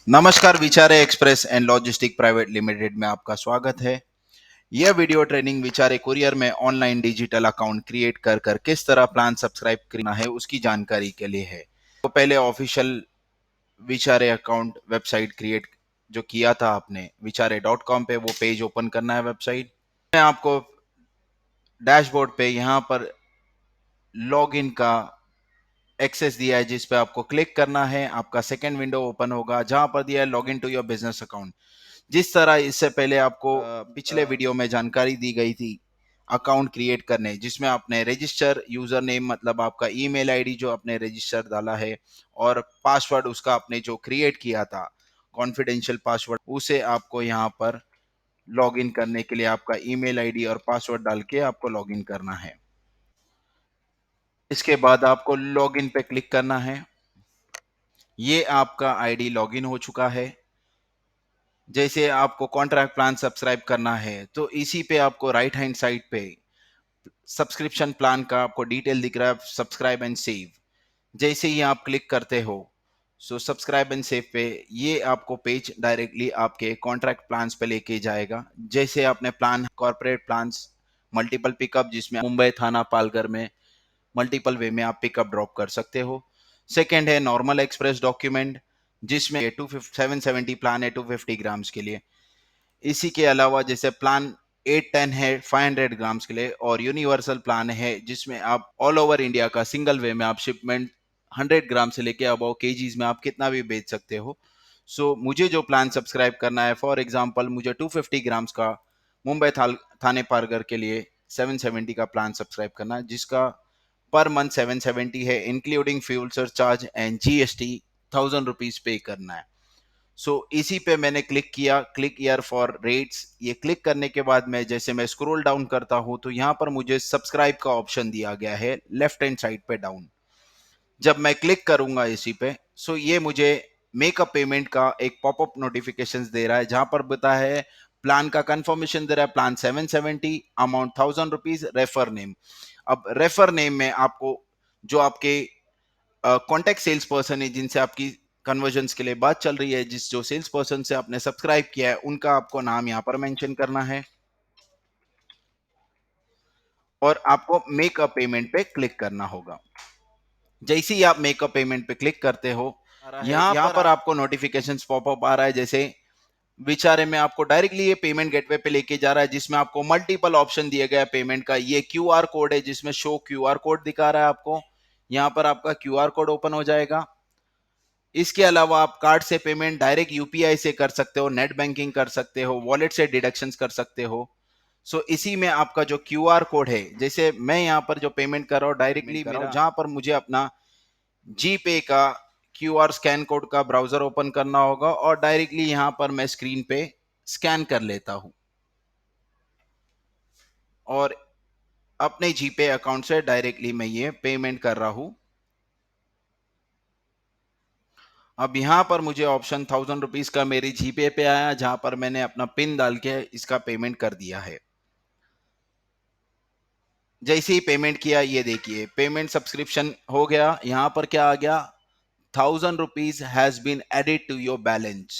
नमस्कार, विचारे express and logistic private limited में आपका स्वागत है। यह वीडियो ट्रेनिंग विचारे कुरियर में ऑनलाइन डिजिटल अकाउंट क्रिएट कर किस तरह प्लान सब्सक्राइब करना है उसकी जानकारी के लिए है। तो पहले ऑफिशियल विचारे अकाउंट वेबसाइट क्रिएट जो किया था आपने विचारे.com पे, वो पेज ओपन करना है वेबसाइट में। आपको डैशबोर्ड पे यहाँ पर लॉगिन का एक्सेस दिया है जिस पे आपको क्लिक करना है। आपका सेकेंड विंडो ओपन होगा जहां पर दिया है login to your business account. जिस तरह इससे पहले आपको पिछले वीडियो में जानकारी दी गई थी अकाउंट क्रिएट करने, जिसमें आपने रजिस्टर यूजर नेम मतलब आपका ईमेल आईडी जो आपने रजिस्टर डाला है और पासवर्ड उसका आपने जो क्रिएट किया था कॉन्फिडेंशियल पासवर्ड, उसे आपको यहाँ पर लॉगिन करने के लिए आपका ईमेल आईडी और पासवर्ड डाल के आपको लॉगिन करना है। इसके बाद आपको लॉगिन पे क्लिक करना है। ये आपका आईडी लॉगिन हो चुका है। जैसे आपको कॉन्ट्रैक्ट प्लान सब्सक्राइब करना है तो इसी पे आपको राइट हैंड साइड पे सब्सक्रिप्शन प्लान का आपको डिटेल दिख रहा है, सब्सक्राइब एंड सेव। जैसे ही आप क्लिक करते हो सो सब्सक्राइब एंड सेव पे, ये आपको पेज डायरेक्टली आपके कॉन्ट्रैक्ट प्लान्स पे लेके जाएगा। जैसे आपने plan corporate plans multiple pickup, जिसमें मुंबई थाना पालघर में मल्टीपल वे में आप पिकअप ड्रॉप कर सकते हो। सेकेंड है नॉर्मल एक्सप्रेस डॉक्यूमेंट, जिसमें 770 प्लान है 250 ग्राम्स के लिए। इसी के अलावा जैसे प्लान 810 है 500 ग्राम्स के लिए, और यूनिवर्सल प्लान है जिसमें आप ऑल ओवर इंडिया का सिंगल वे में आप शिपमेंट 100 ग्राम से लेके अबाउ केजीज में आप कितना भी बेच सकते हो। मुझे जो प्लान सब्सक्राइब करना है, फॉर एग्जांपल मुझे 250 ग्राम्स का मुंबई थाने पारगर के लिए 770 का प्लान सब्सक्राइब करना है, जिसका पर मंथ 770 है, including fuel surcharge and GST 1000 rupees पे करना है। इसी पे मैंने क्लिक किया, क्लिक ईयर फॉर रेट्स। ये क्लिक करने के बाद मैं जैसे मैं स्क्रॉल डाउन करता हूं तो यहाँ पर मुझे सब्सक्राइब का ऑप्शन दिया गया है लेफ्ट हैंड साइड पे डाउन। जब मैं क्लिक करूंगा इसी पे ये मुझे मेक अ पेमेंट का एक पॉपअप नोटिफिकेशन दे रहा है, जहां पर बता है प्लान का कंफर्मेशन दे रहा है, plan 770, amount 1000 rupees, refer name. अब रेफर नेम में आपको जो आपके कॉन्टैक्ट सेल्स पर्सन है जिनसे आपकी कन्वर्जन्स के लिए बात चल रही है, जिस जो सेल्स पर्सन से आपने सब्सक्राइब किया है, उनका आपको नाम यहाँ पर मेंशन करना है और आपको मेक अ पेमेंट पे क्लिक करना होगा। जैसे ही आप मेक अ पेमेंट पे क्लिक करते हो, यहाँ पर आपको नोटिफिकेशन पॉपअप आ रहा है। जैसे विचारे में आपको डायरेक्टली ये पेमेंट गेटवे पे लेके जा रहा है, जिसमें आपको मल्टीपल ऑप्शन दिए गए पेमेंट का। ये क्यूआर कोड है जिसमें शो क्यूआर कोड दिखा रहा है आपको। यहाँ पर आपका क्यूआर कोड ओपन हो जाएगा। इसके अलावा आप कार्ड से पेमेंट डायरेक्ट यूपीआई से कर सकते हो, नेट बैंकिंग कर सकते हो, वॉलेट से डिडक्शंस कर सकते हो। इसी में आपका जो क्यूआर कोड है, जैसे मैं यहाँ पर जो पेमेंट कर रहा हूँ डायरेक्टली मेरा, जहां पर मुझे अपना जी पे का क्यूआर स्कैन कोड का ब्राउजर ओपन करना होगा और डायरेक्टली यहां पर मैं स्क्रीन पे स्कैन कर लेता हूं और अपने जीपे अकाउंट से डायरेक्टली मैं ये पेमेंट कर रहा हूं। अब यहाँ पर मुझे ऑप्शन 1000 रुपीज का मेरी जीपे पे आया, जहां पर मैंने अपना पिन डाल के इसका पेमेंट कर दिया है। जैसे ही पेमेंट किया, ये देखिए पेमेंट सब्सक्रिप्शन हो गया। यहाँ पर क्या आ गया, 1000 rupees has been added to your balance.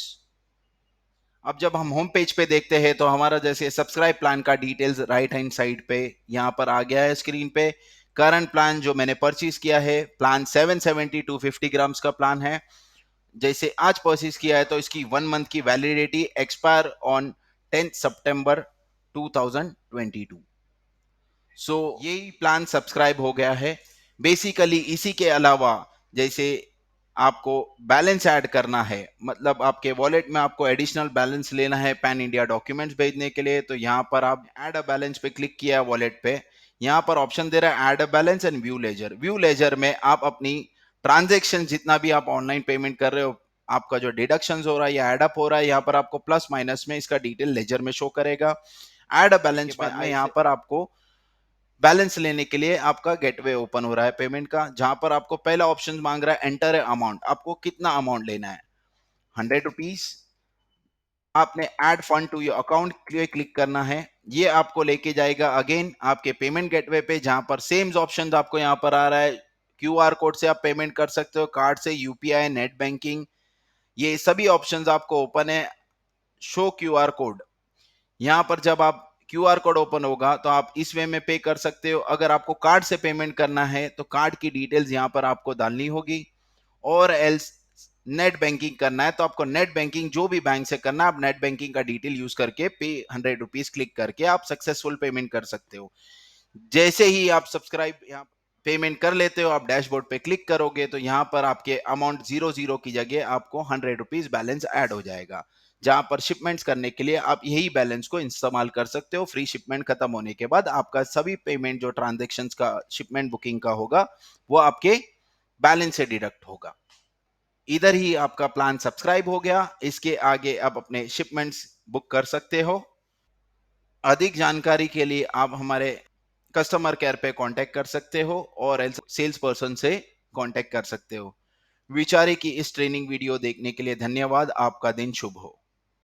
अब जब हम होम पेज पे देखते हैं तो हमारा जैसे सब्सक्राइब प्लान का डिटेल्स राइट हैंड साइड पे यहाँ पर आ गया है स्क्रीन पे। करंट प्लान जो मैंने परचेज किया है, प्लान 770 250 ग्राम्स का प्लान है। जैसे आज परचेज किया है तो इसकी 1 मंथ की वैलिडिटी एक्सपायर ऑन 10 सितंबर 2022। यही प्लान सब्सक्राइब हो गया है बेसिकली। इसी के अलावा जैसे आपको बैलेंस ऐड करना है, मतलब आपके वॉलेट में आपको एडिशनल बैलेंस लेना है पैन इंडिया डॉक्यूमेंट्स भेजने के लिए, तो यहाँ पर आप ऐड अ बैलेंस पे क्लिक किया वॉलेट पे। यहाँ पर ऑप्शन दे रहा है add a balance and view ledger. View ledger में आप अपनी ट्रांजेक्शन जितना भी आप ऑनलाइन पेमेंट कर रहे हो, आपका जो डिडक्शन हो रहा है या एडअप हो रहा है, यहाँ पर आपको प्लस माइनस में इसका डिटेल लेजर में शो करेगा। ऐड अ बैलेंस में यहाँ पर आपको बैलेंस लेने के लिए आपका गेटवे ओपन हो रहा है पेमेंट का, जहां पर आपको पहला ऑप्शन मांग रहा है एंटर अमाउंट। आपको कितना अमाउंट लेना है, 100 रुपीज। आपने add fund to your account click करना है। ये आपको लेके जाएगा अगेन आपके पेमेंट गेटवे पे, जहां पर सेम ऑप्शन आपको यहाँ पर आ रहा है। क्यूआर कोड से आप पेमेंट कर सकते हो, कार्ड से, यूपीआई, नेट बैंकिंग ये सभी ऑप्शंस आपको ओपन है। शो क्यूआर कोड, यहाँ पर जब आप क्यूआर कोड ओपन होगा तो आप इस वे में पे कर सकते हो। अगर आपको कार्ड से पेमेंट करना है तो कार्ड की डिटेल्स यहाँ पर आपको डालनी होगी, और एल्स नेट बैंकिंग करना है तो आपको नेट बैंकिंग जो भी बैंक से करना है, आप नेट बैंकिंग का डिटेल यूज करके पे 100 रुपीज क्लिक करके आप सक्सेसफुल पेमेंट कर सकते हो। जैसे ही आप सब्सक्राइब यहाँ पेमेंट कर लेते हो, आप डैशबोर्ड पे क्लिक करोगे तो यहाँ पर आपके अमाउंट 00 की जगह आपको 100 रुपीज बैलेंस ऐड हो जाएगा, जहां पर शिपमेंट्स करने के लिए आप यही बैलेंस को इस्तेमाल कर सकते हो। फ्री शिपमेंट खत्म होने के बाद आपका सभी पेमेंट जो ट्रांजेक्शन्स का शिपमेंट बुकिंग का होगा वो आपके बैलेंस से डिडक्ट होगा। इधर ही आपका प्लान सब्सक्राइब हो गया। इसके आगे आप अपने शिपमेंट्स बुक कर सकते हो। अधिक जानकारी के लिए आप हमारे कस्टमर केयर पे कांटेक्ट कर सकते हो और सेल्स पर्सन से कांटेक्ट कर सकते हो। विचारे की इस ट्रेनिंग वीडियो देखने के लिए धन्यवाद। आपका दिन शुभ हो।